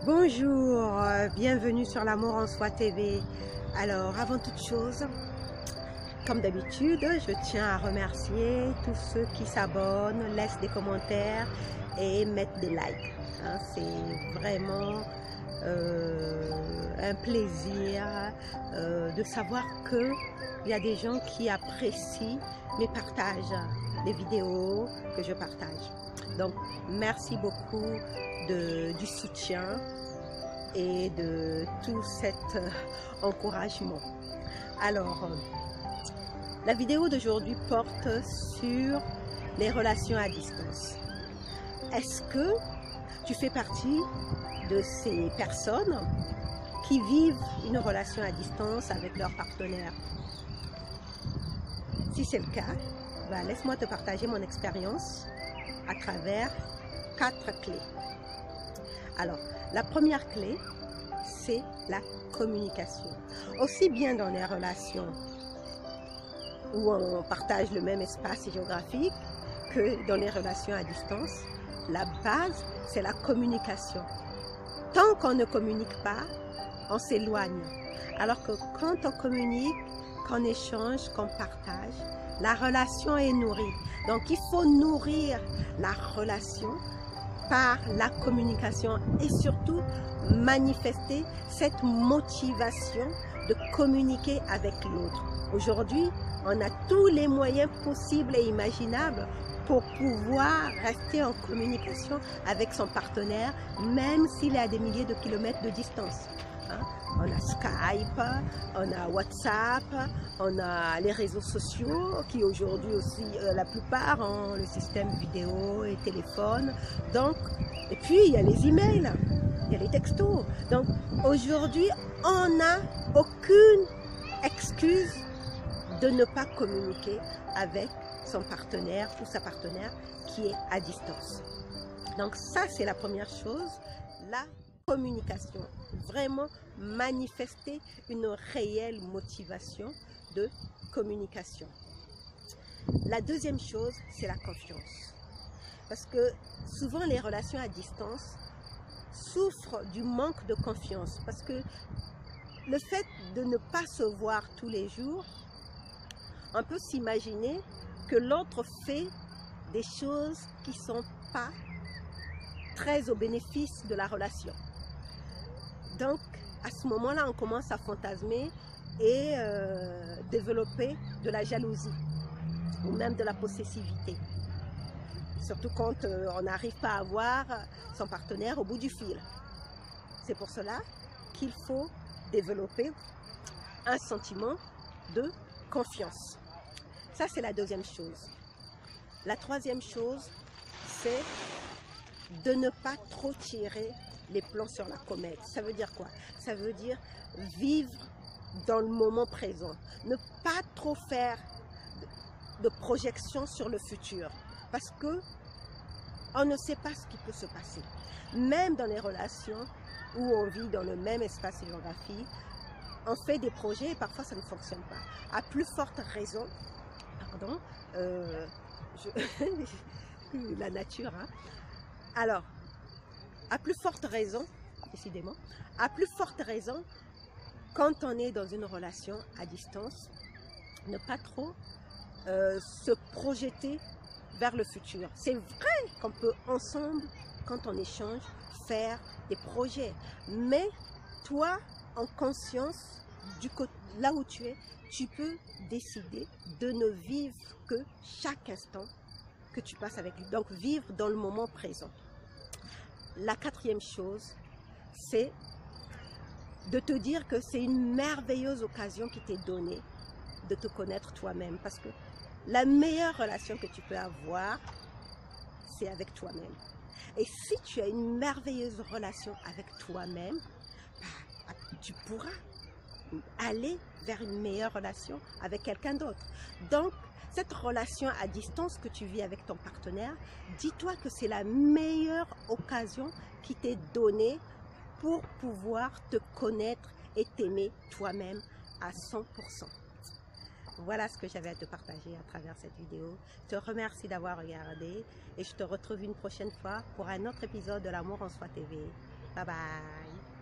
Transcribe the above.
Bonjour, bienvenue sur l'Amour en Soi TV. Alors, avant toute chose, comme d'habitude, je tiens à remercier tous ceux qui s'abonnent, laissent des commentaires et mettent des likes. C'est vraiment un plaisir de savoir qu'il y a des gens qui apprécient mes partages, les vidéos que je partage. Donc, merci beaucoup du soutien et de tout cet encouragement. Alors, la vidéo d'aujourd'hui porte sur les relations à distance. Est-ce que tu fais partie de ces personnes qui vivent une relation à distance avec leur partenaire? Si c'est le cas, laisse-moi te partager mon expérience à travers 4 clés. Alors, la première clé, c'est la communication. Aussi bien dans les relations où on partage le même espace géographique que dans les relations à distance, la base, c'est la communication. Tant qu'on ne communique pas, on s'éloigne. Alors que quand on communique, qu'on échange, qu'on partage, la relation est nourrie. Donc, il faut nourrir la relation par la communication et surtout manifester cette motivation de communiquer avec l'autre. Aujourd'hui, on a tous les moyens possibles et imaginables pour pouvoir rester en communication avec son partenaire, même s'il est à des milliers de kilomètres de distance. On a Skype, on a WhatsApp, on a les réseaux sociaux qui aujourd'hui aussi, la plupart ont le système vidéo et téléphone. Donc, et puis il y a les emails, il y a les textos. Donc aujourd'hui, on n'a aucune excuse de ne pas communiquer avec son partenaire ou sa partenaire qui est à distance. Donc ça, c'est la première chose, la communication. Vraiment manifester une réelle motivation de communication. La deuxième chose, c'est la confiance. Parce que souvent, les relations à distance souffrent du manque de confiance. Parce que le fait de ne pas se voir tous les jours, on peut s'imaginer que l'autre fait des choses qui ne sont pas très au bénéfice de la relation. Donc, à ce moment-là, on commence à fantasmer et développer de la jalousie ou même de la possessivité. Surtout quand on n'arrive pas à voir son partenaire au bout du fil. C'est pour cela qu'il faut développer un sentiment de confiance. Ça, c'est la deuxième chose. La troisième chose, c'est de ne pas trop tirer les plans sur la comète. Ça veut dire quoi? Ça veut dire vivre dans le moment présent. Ne pas trop faire de projection sur le futur. Parce que on ne sait pas ce qui peut se passer. Même dans les relations où on vit dans le même espace géographique, on fait des projets et parfois ça ne fonctionne pas. À plus forte raison, pardon, la nature, Alors, à plus forte raison, décidément, à plus forte raison, quand on est dans une relation à distance, ne pas trop se projeter vers le futur. C'est vrai qu'on peut ensemble, quand on échange, faire des projets. Mais toi, en conscience, là où tu es, tu peux décider de ne vivre que chaque instant que tu passes avec lui. Donc, vivre dans le moment présent. La quatrième chose, c'est de te dire que c'est une merveilleuse occasion qui t'est donnée de te connaître toi-même. Parce que la meilleure relation que tu peux avoir, c'est avec toi-même. Et si tu as une merveilleuse relation avec toi-même, tu pourras aller vers une meilleure relation avec quelqu'un d'autre. Donc, cette relation à distance que tu vis avec ton partenaire, dis-toi que c'est la meilleure occasion qui t'est donnée pour pouvoir te connaître et t'aimer toi-même à 100%. Voilà ce que j'avais à te partager à travers cette vidéo. Je te remercie d'avoir regardé et je te retrouve une prochaine fois pour un autre épisode de l'Amour en Soi TV. Bye bye.